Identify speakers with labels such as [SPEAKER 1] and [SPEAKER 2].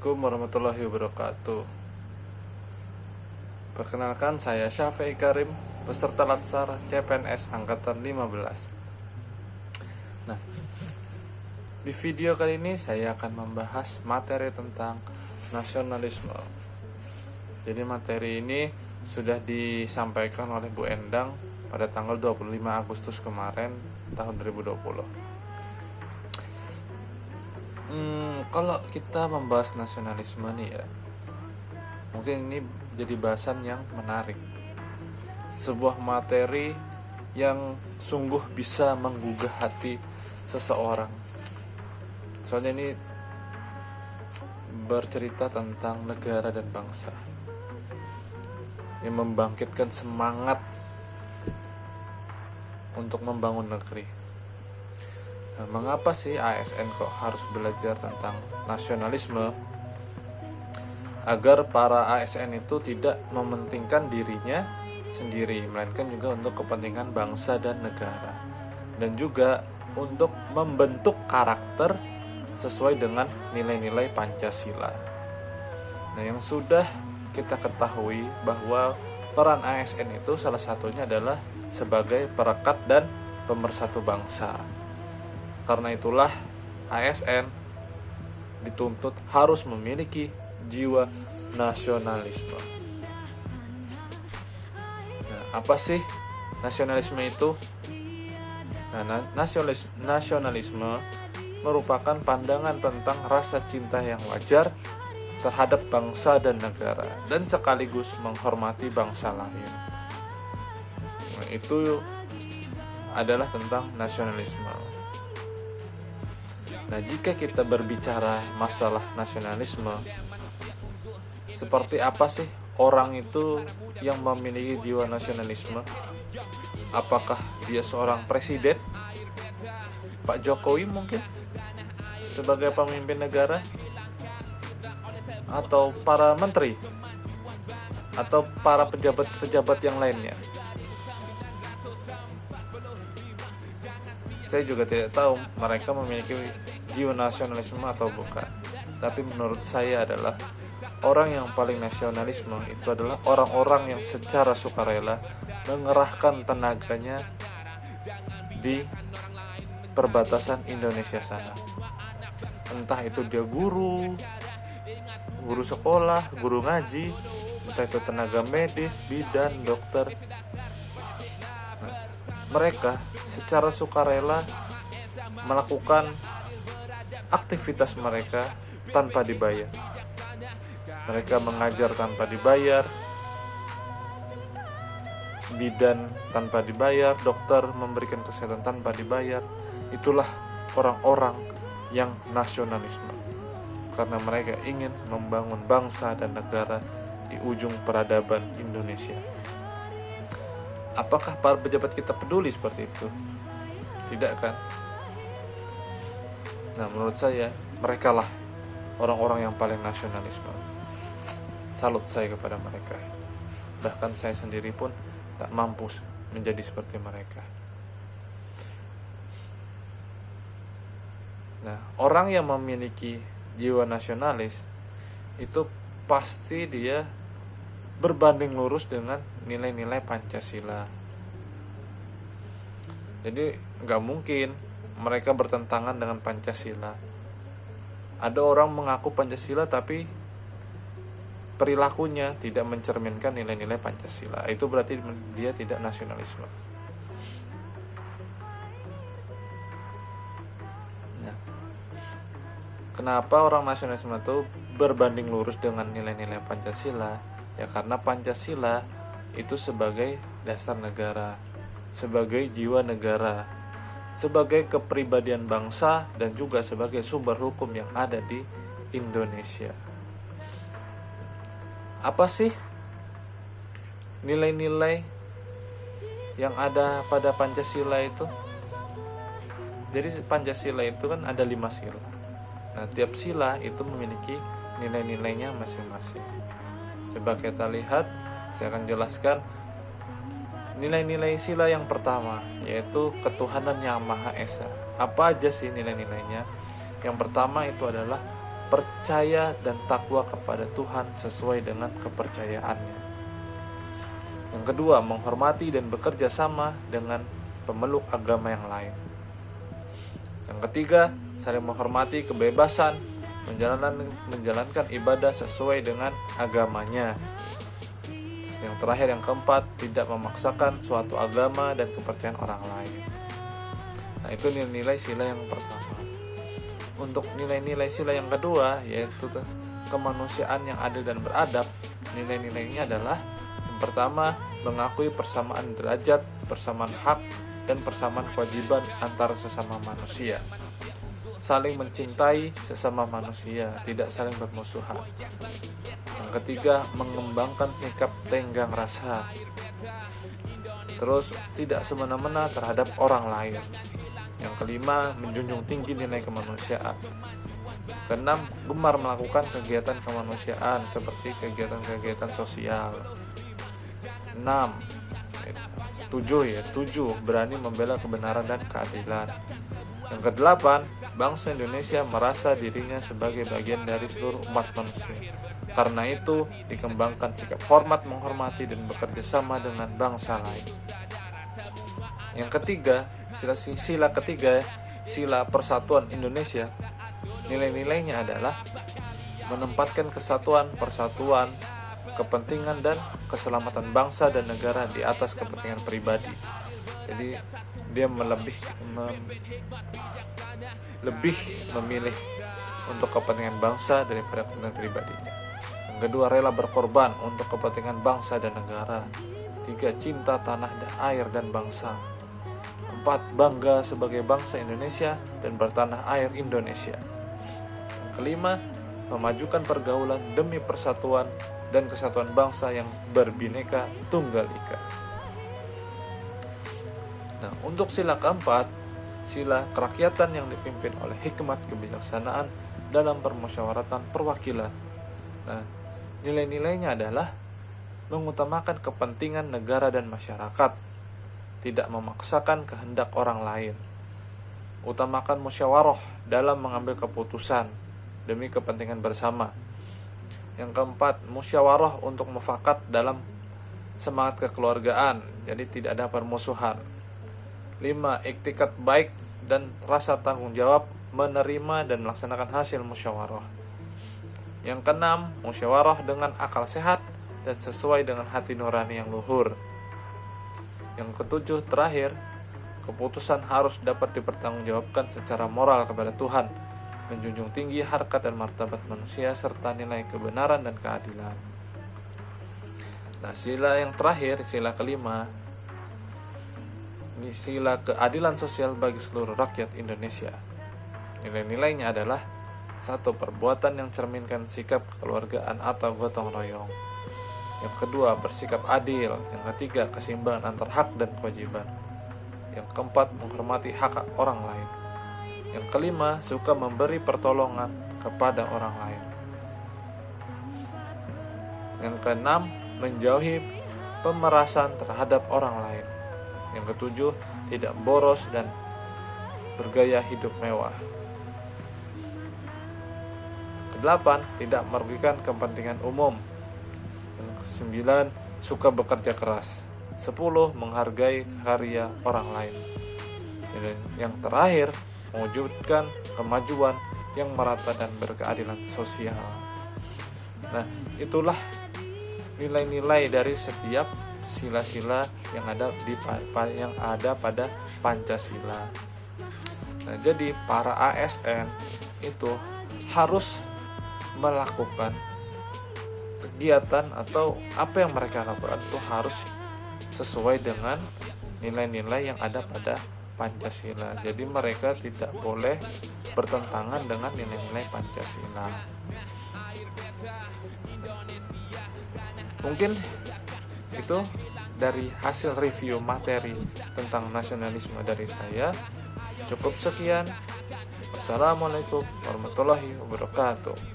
[SPEAKER 1] Assalamualaikum warahmatullahi wabarakatuh. Perkenalkan, saya Syafi'i Karim, peserta Latsar CPNS Angkatan 15. Nah, di video kali ini saya akan membahas materi tentang nasionalisme. Jadi materi ini sudah disampaikan oleh Bu Endang pada tanggal 25 Agustus kemarin tahun 2020. Kalau kita membahas nasionalisme nih ya, mungkin ini jadi bahasan yang menarik. Sebuah materi yang sungguh bisa menggugah hati seseorang. Soalnya ini bercerita tentang negara dan bangsa yang membangkitkan semangat untuk membangun negeri. Nah, mengapa sih ASN kok harus belajar tentang nasionalisme? Agar para ASN itu tidak mementingkan dirinya sendiri, melainkan juga untuk kepentingan bangsa dan negara, dan juga untuk membentuk karakter sesuai dengan nilai-nilai Pancasila. Nah, yang sudah kita ketahui bahwa peran ASN itu salah satunya adalah sebagai perekat dan pemersatu bangsa. Karena itulah ASN dituntut harus memiliki jiwa nasionalisme. Nah, apa sih nasionalisme itu? Nah, nasionalisme merupakan pandangan tentang rasa cinta yang wajar terhadap bangsa dan negara, dan sekaligus menghormati bangsa lain. Nah, itu adalah tentang nasionalisme. Nah, jika kita berbicara masalah nasionalisme, seperti apa sih orang itu yang memiliki jiwa nasionalisme? Apakah dia seorang presiden? Pak Jokowi mungkin sebagai pemimpin negara? Atau para menteri? Atau para pejabat-pejabat yang lainnya? Saya juga tidak tahu mereka memiliki jiwa nasionalisme atau bukan. Tapi menurut saya adalah orang yang paling nasionalisme itu adalah orang-orang yang secara sukarela mengerahkan tenaganya di perbatasan Indonesia sana. Entah itu dia guru sekolah, guru ngaji, entah itu tenaga medis, bidan, dokter. Nah, mereka secara sukarela melakukan aktivitas mereka tanpa dibayar. Mereka mengajar tanpa dibayar, bidan tanpa dibayar, dokter memberikan kesehatan tanpa dibayar. Itulah orang-orang yang nasionalisme, karena mereka ingin membangun bangsa dan negara di ujung peradaban Indonesia. Apakah para pejabat kita peduli seperti itu? Tidak kan? Nah, menurut saya mereka lah orang-orang yang paling nasionalisme. Salut saya kepada mereka. Bahkan saya sendiri pun tak mampu menjadi seperti mereka. Nah, orang yang memiliki jiwa nasionalis itu pasti dia berbanding lurus dengan nilai-nilai Pancasila. Jadi nggak mungkin mereka bertentangan dengan Pancasila. Ada orang mengaku Pancasila tapi perilakunya tidak mencerminkan nilai-nilai Pancasila. Itu berarti dia tidak nasionalisme. Nah, kenapa orang nasionalisme itu berbanding lurus dengan nilai-nilai Pancasila? Ya karena Pancasila itu sebagai dasar negara, sebagai jiwa negara, sebagai kepribadian bangsa, dan juga sebagai sumber hukum yang ada di Indonesia. Apa sih nilai-nilai yang ada pada Pancasila itu? Jadi Pancasila itu kan ada 5 sila. Nah, tiap sila itu memiliki nilai-nilainya masing-masing. Coba kita lihat, saya akan jelaskan nilai-nilai sila yang pertama, yaitu ketuhanan yang Maha Esa. Apa aja sih nilai-nilainya? Yang pertama itu adalah percaya dan takwa kepada Tuhan sesuai dengan kepercayaannya. Yang kedua, menghormati dan bekerja sama dengan pemeluk agama yang lain. Yang ketiga, saling menghormati kebebasan menjalankan ibadah sesuai dengan agamanya. Yang terakhir, yang keempat, tidak memaksakan suatu agama dan kepercayaan orang lain. Nah, itu nilai-nilai sila yang pertama. Untuk nilai-nilai sila yang kedua, yaitu kemanusiaan yang adil dan beradab, nilai-nilainya adalah yang pertama, mengakui persamaan derajat, persamaan hak, dan persamaan kewajiban antara sesama manusia. Saling mencintai sesama manusia, tidak saling bermusuhan. Yang ketiga, mengembangkan sikap tenggang rasa. Terus, tidak semena-mena terhadap orang lain. Yang kelima, menjunjung tinggi nilai kemanusiaan. Keenam, gemar melakukan kegiatan kemanusiaan seperti kegiatan-kegiatan sosial. 7, berani membela kebenaran dan keadilan. Yang kedelapan, bangsa Indonesia merasa dirinya sebagai bagian dari seluruh umat manusia. Karena itu, dikembangkan sikap hormat, menghormati, dan bekerja sama dengan bangsa lain. Yang ketiga, sila persatuan Indonesia. Nilai-nilainya adalah menempatkan kesatuan, persatuan, kepentingan dan keselamatan bangsa dan negara di atas kepentingan pribadi. Jadi dia lebih memilih untuk kepentingan bangsa daripada kepentingan pribadinya. Yang kedua, rela berkorban untuk kepentingan bangsa dan negara. 3, cinta tanah dan air dan bangsa. 4, bangga sebagai bangsa Indonesia dan bertanah air Indonesia. Yang kelima, memajukan pergaulan demi persatuan dan kesatuan bangsa yang berbineka tunggal ika. Nah, untuk sila keempat, sila kerakyatan yang dipimpin oleh hikmat kebijaksanaan dalam permusyawaratan perwakilan. Nah, nilai-nilainya adalah mengutamakan kepentingan negara dan masyarakat, tidak memaksakan kehendak orang lain, utamakan musyawarah dalam mengambil keputusan demi kepentingan bersama. Yang keempat, musyawarah untuk mufakat dalam semangat kekeluargaan, jadi tidak ada permusuhan. 5, iktikat baik dan rasa tanggung jawab menerima dan melaksanakan hasil musyawarah. Yang keenam, musyawarah dengan akal sehat dan sesuai dengan hati nurani yang luhur. Yang ketujuh, terakhir, keputusan harus dapat dipertanggungjawabkan secara moral kepada Tuhan, menjunjung tinggi harkat dan martabat manusia serta nilai kebenaran dan keadilan. Nah, sila yang terakhir, sila kelima, ini sila keadilan sosial bagi seluruh rakyat Indonesia. Nilai-nilainya adalah 1, perbuatan yang cerminkan sikap kekeluargaan atau gotong royong. Yang kedua, bersikap adil. Yang ketiga, keseimbangan antar hak dan kewajiban. Yang keempat, menghormati hak orang lain. Yang kelima, suka memberi pertolongan kepada orang lain. Yang keenam, menjauhi pemerasan terhadap orang lain. Yang ketujuh, tidak boros dan bergaya hidup mewah. Kedelapan, tidak merugikan kepentingan umum. Yang kesembilan, suka bekerja keras. 10, menghargai karya orang lain. Dan yang terakhir, mewujudkan kemajuan yang merata dan berkeadilan sosial. Nah, itulah nilai-nilai dari setiap sila-sila yang ada pada Pancasila. Nah, jadi para ASN itu harus melakukan kegiatan atau apa yang mereka lakukan itu harus sesuai dengan nilai-nilai yang ada pada Pancasila. Jadi mereka tidak boleh bertentangan dengan nilai-nilai Pancasila. Mungkin itu dari hasil review materi tentang nasionalisme dari saya. Cukup sekian. Wassalamualaikum warahmatullahi wabarakatuh.